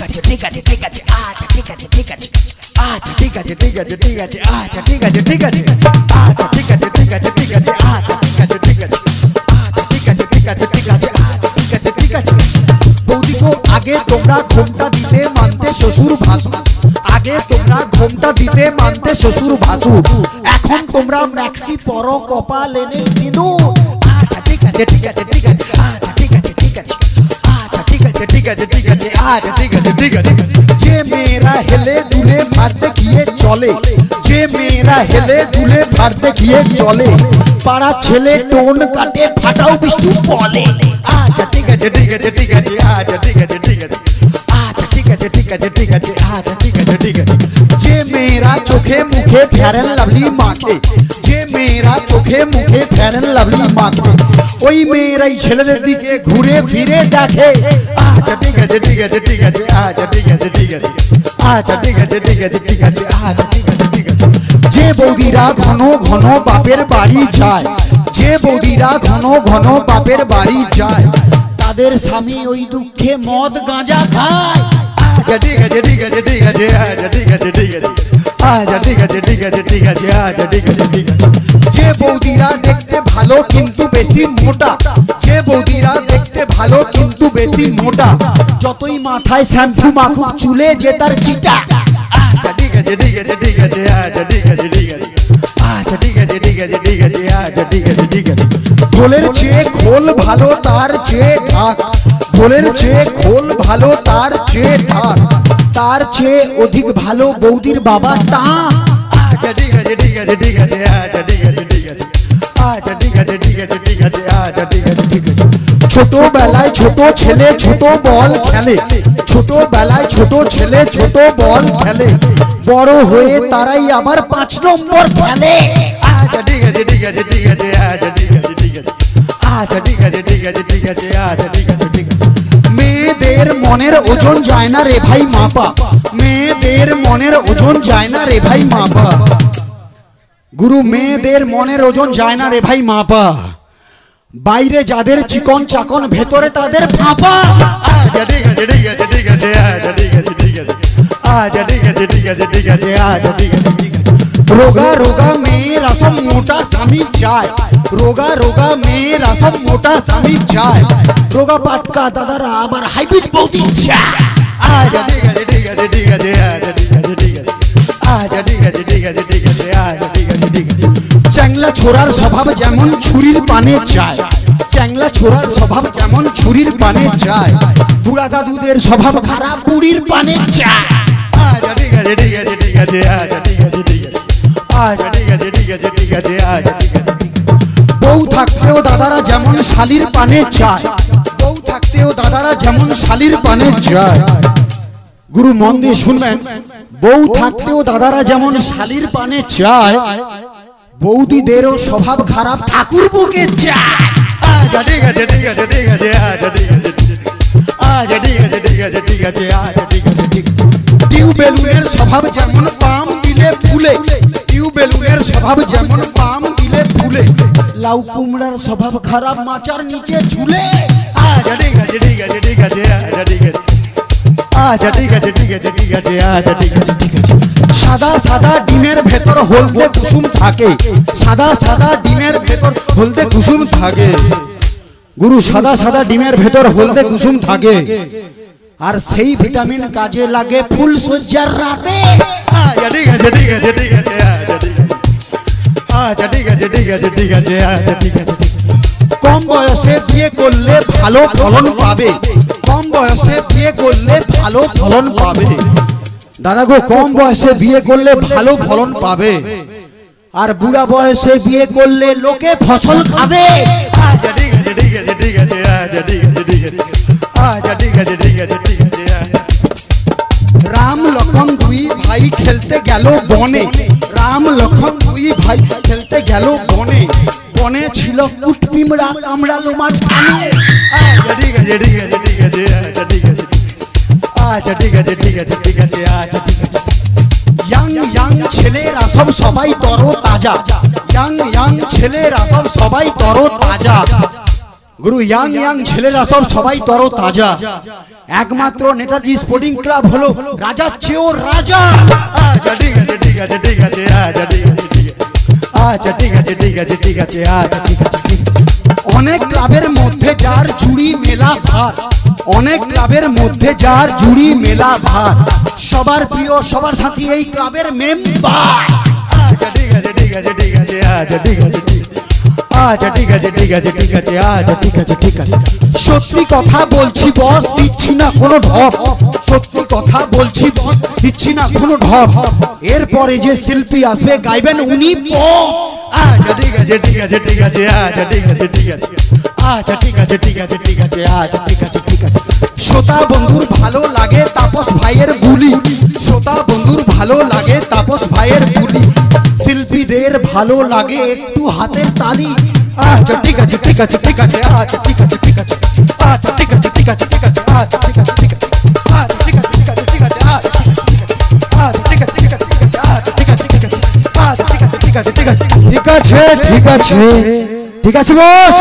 আছে ঠিক আছে ঠিক আছে আচ্ছা ঠিক আছে ঠিক আছে আচ্ছা ঠিক আছে ঠিক আছে ঠিক আছে আচ্ছা ঠিক আছে ঠিক আছে আচ্ছা ঠিক আছে ঠিক আছে ঠিক আছে আচ্ছা ঠিক আছে ঠিক আছে আচ্ছা ঠিক আছে ঠিক আছে ঠিক আছে আচ্ছা ঠিক আছে ঠিক আছে। বৌদি গো আগে তোমরা ঘোমটা দিতে মানতে শ্বশুর ভাসুর, আগে তোমরা ঘোমটা দিতে মানতে শ্বশুর ভাসুর, এখন তোমরা ম্যাক্সি পরো কপাল এনে সিঁদুর। আচ্ছা ঠিক আছে ঠিক আছে ঠিক আছে আচ্ছা ঠিক আছে ঠিক আছে আচ্ছা ঠিক আছে ঠিক আছে ঠিক আছে আচ্ছা ঠিক আছে ঠিক আছে। যে মেয়েরা হেলে দুলে ভাত দেখিয়ে চলে, যে মেয়েরা হেলে দুলে ভাত দেখিয়ে চলে, পাড়া ছেলে টোন কাটে ফাটাও বৃষ্টি বলে। আচ্ছা ঠিক আছে ঠিক আছে ঠিক আছে আচ্ছা ঠিক আছে ঠিক আছে আচ্ছা ঠিক আছে ঠিক আছে ঠিক আছে আচ্ছা ঠিক আছে ঠিক আছে। যে মেয়েরা চোখে মুখে ফেয়ার এন্ড লাভলি মাখে, যে মেয়েরা চোখে মুখে ফেয়ার এন্ড লাভলি মাখে, ওই মেয়েরাই ছেলেদের দিকে ঘুরে ফিরে দেখে। আচ্ছা ঠিক আছে ঠিক আছে ঠিক আছে আচ্ছা ঠিক আছে ঠিক আছে আচ্ছা ঠিক আছে ঠিক আছে ঠিক আছে আচ্ছা ঠিক আছে ঠিক আছে। যে বৌদিরা ঘন ঘন বাপের বাড়ি যায়, যে বৌদিরা ঘন ঘন বাপের বাড়ি যায়, তাদের স্বামী ওই দুঃখে মদ গাঁজা খায়। আচ্ছা ঠিক আছে ঠিক আছে ঠিক আছে আচ্ছা ঠিক আছে ঠিক আছে আচ্ছা ঠিক আছে ঠিক আছে ঠিক আছে আচ্ছা ঠিক আছে ঠিক আছে। যে বৌদিরা দেখতে ভালো কিন্তু বেশি মোটা, যে বৌদিরা দেখতে ভালো কিন্তু বেশি মোটা, যতই মাথায় শ্যাম্পু মাখুক চুলে যে তার চিটা। আচ্ছা ঠিক আছে ঠিক আছে ঠিক আছে আচ্ছা ঠিক আছে ঠিক আছে আচ্ছা ঠিক আছে ঠিক আছে ঠিক আছে আচ্ছা ঠিক আছে ঠিক আছে। ঢোলের চেয়ে খোল ভালো তার চেয়ে ঢাক, ঢোলের চেয়ে খোল ভালো তার চেয়ে ঢাক, তার চেয়ে অধিক ভালো বৌদির বাবা টা। আচ্ছা ঠিক আছে ঠিক আছে ঠিক আছে আচ্ছা ঠিক আছে ঠিক আছে আচ্ছা ঠিক আছে ঠিক আছে ঠিক আছে আচ্ছা ঠিক আছে ঠিক আছে। ছোটবেলায় ছোট ছেলে ছোট বল খেলে, ছোটবেলায় ছোট ছেলে ছোট বল খেলে, বড় হয়ে তারাই আবার 5 নম্বর খেলে। আচ্ছা ঠিক আছে ঠিক আছে ঠিক আছে আচ্ছা ঠিক আছে ঠিক আছে আচ্ছা ঠিক আছে ঠিক আছে ঠিক আছে আচ্ছা ঠিক আছে ঠিক আছে। মেয়েদের মনের ওজন যায় না রে ভাই মাপা, মেয়েদের মনের ওজন যায় না রে ভাই মাপা, গুরু মেয়েদের মনের ওজন যায় না রে ভাই মাপা, বাইরে যাদের চিকন চাকন ভেতরে তাদের ফাঁপা। আচ্ছা ঠিক আছে ঠিক আছে ঠিক আছে আচ্ছা ঠিক আছে ঠিক আছে আচ্ছা ঠিক আছে ঠিক আছে ঠিক আছে আচ্ছা ঠিক আছে ঠিক আছে। রোগা রোগা মেয়েরা সব মোটা স্বামী চায়, রোগা রোগা মেয়েরা সব মোটা স্বামী চায়, রোগা পাটকা দাদারা আবার হাইব্রিড বৌদি চায়। আচ্ছা ঠিক আছে ঠিক আছে ঠিক আছে আচ্ছা ঠিক আছে ঠিক আছে আচ্ছা ঠিক আছে ঠিক আছে ঠিক আছে আচ্ছা ঠিক আছে ঠিক আছে। চ্যাংলা ছোড়ার স্বভাব যেমন ছুরির পানে চায়, চ্যাংলা ছোড়ার স্বভাব যেমন ছুরির পানে চায়, বুড়া দাদুদের স্বভাব খারাপ বুড়ির পানে চায়। আচ্ছা ঠিক আছে ঠিক আছে ঠিক আছে আচ্ছা ঠিক আছে ঠিক আছে আচ্ছা ঠিক আছে ঠিক আছে ঠিক আছে আচ্ছা ঠিক আছে ঠিক আছে। বউ থাকতেও দাদারা যেমন শালির পানে চায়, বউ থাকতেও দাদারা যেমন শালির পানে চায়। গুরু মন দিয়ে শুনবেন, বউ থাকতেও দাদারা যেমন শালির পানে চায়, বৌদিদেরও স্বভাব খারাপ ঠাকুর বুকে চায়। আচ্ছা ঠিক আছে ঠিক আছে ঠিক আছে আচ্ছা ঠিক আছে আচ্ছা ঠিক আছে ঠিক আছে ঠিক আছে আচ্ছা ঠিক আছে ঠিক আছে। টিউবেলুনের স্বভাব যেমন পাম দিলে ফুলে, টিউবেলুনের স্বভাব যেমন পাম দিলে ফুলে, লাউ কুমড়ার স্বভাব খারাপ মাচার নিচে ঝুলে। আচ্ছা ঠিক আছে ঠিক আছে ঠিক আছে আচ্ছা ঠিক আছে আচ্ছা ঠিক আছে ঠিক আছে ঠিক আছে আচ্ছা ঠিক আছে ঠিক আছে। সাদা সাদা ডিমের ভেতর হলদে কুসুম থাকে, সাদা সাদা ডিমের ভেতর হলদে কুসুম থাকে, গুরু সাদা সাদা ডিমের ভেতর হলদে কুসুম থাকে, আর সেই ভিটামিন কাজে লাগে ফুল সজ্জার রাতে। আচ্ছা ঠিক আছে ঠিক আছে ঠিক আছে আচ্ছা ঠিক আছে আচ্ছা ঠিক আছে ঠিক আছে ঠিক আছে আচ্ছা ঠিক আছে ঠিক আছে। কম বয়সে বিয়ে করলে ভালো ফলন পাবে, কম বয়সে বিয়ে করলে ভালো ফলন পাবে, দাদা গো কম বয়সে বিয়ে করলে ভালো ফলন পাবে, আর বুড়া বয়সে বিয়ে করলে লোকে ফসল খাবে। আচ্ছা ঠিক আছে ঠিক আছে ঠিক আছে আচ্ছা ঠিক আছে ঠিক আছে আচ্ছা ঠিক আছে ঠিক আছে ঠিক আছে। রাম লক্ষণ দুই ভাই খেলতে গেল বনে, রাম লক্ষণ দুই ভাই খেলতে গেল বনে, বনে ছিল কুট পিমড়া কামড়ালো মাঝখানে। আচ্ছা ঠিক আছে ঠিক আছে ঠিক আছে আচ্ছা ঠিক আছে আচ্ছা ঠিক আছে ঠিক আছে ঠিক আছে আচ্ছা ঠিক আছে। ইয়াং ইয়াং ছেলেরা সব সবাই তরো তাজা, ইয়াং ইয়াং ছেলেরা সব সবাই তরো তাজা, গুরু ইয়াং ছেলেরা সবাই তরো তাজা। একমাত্র নেতাজি স্পোর্টিং ক্লাব হলো রাজার চেয়েও রাজা। আচ্ছা ঠিক আছে ঠিক আছে ঠিক আছে, আচ্ছা ঠিক আছে ঠিক আছে, আচ্ছা ঠিক আছে ঠিক আছে ঠিক আছে, আচ্ছা ঠিক আছে ঠিক আছে। অনেক ক্লাবের মধ্যে যার জুড়ি মেলা ভার, অনেক ক্লাবের মধ্যে যার জুড়ি মেলা ভার, সবার প্রিয় সবার সাথী এই ক্লাবের মেম্বার। আচ্ছা ঠিক আছে ঠিক আছে ঠিক আছে, আচ্ছা ঠিক আছে ঠিক আছে, আচ্ছা ঠিক আছে ঠিক আছে ঠিক আছে, আচ্ছা ঠিক আছে ঠিক আছে। সত্যি কথা বলছি বস, দিচ্ছি না কোনো ঢপ, সত্যি কথা বলছি বস, দিচ্ছি না কোনো ঢপ। এরপরে যে শিল্পী আসবে গাইবেন উনি পপ। আচ্ছা ঠিক আছে ঠিক আছে ঠিক আছে, আচ্ছা ঠিক আছে ঠিক আছে, আচ্ছা ঠিক আছে ঠিক আছে ঠিক আছে, আচ্ছা ঠিক আছে ঠিক আছে। শ্রোতা বন্ধুর ভালো লাগে তাপস ভাইয়ের বুলি, শ্রোতা বন্ধুর ভালো লাগে তাপস ভাইয়ের বুলি, শিল্পীদের ভালো লাগে একটু হাতের তালি। আচ্ছা ঠিক আছে ঠিক আছে ঠিক আছে, আচ্ছা ঠিক আছে ঠিক আছে, আচ্ছা ঠিক আছে ঠিক আছে ঠিক আছে, আচ্ছা ঠিক আছে ঠিক আছে, আচ্ছা ঠিক আছে ঠিক আছে ঠিক আছে, আচ্ছা ঠিক আছে ঠিক আছে ঠিক আছে, আচ্ছা ঠিক আছে ঠিক আছে, আচ্ছা ঠিক আছে ঠিক আছে ঠিক আছে, ঠিক আছে ঠিক আছে ঠিক আছে বস।